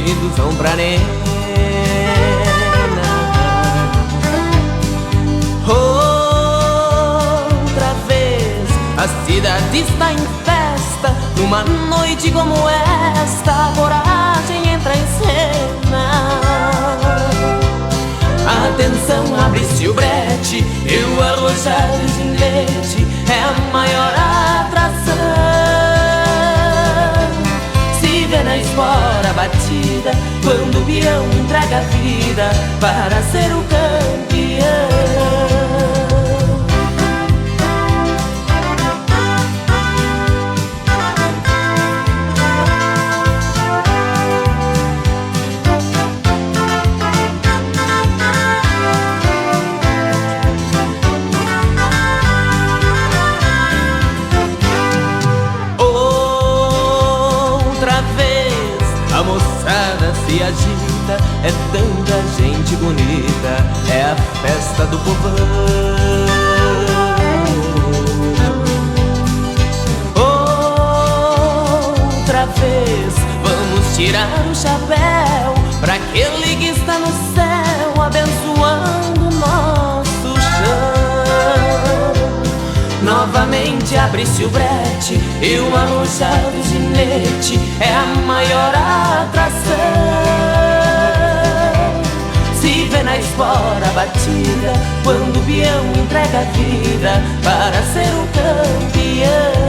ilusão pra nena. Outra vez a cidade está em festa, numa noite como esta, a coragem entra em cena. Atenção, abre-se o brete, e o arrojado gilete é a maior atração. Se vê na espora batida, quando o peão entrega a vida para ser o campeão. A moçada se agita, é tanta gente bonita, é a festa do povão. Outra vez vamos tirar o chapéu pra aquele que está no céu, abençoando o nosso chão. Novamente abre-se o brete, e o arrojado ginete é a maior atração. Se vê na espora batida, quando o peão entrega a vida para ser o campeão.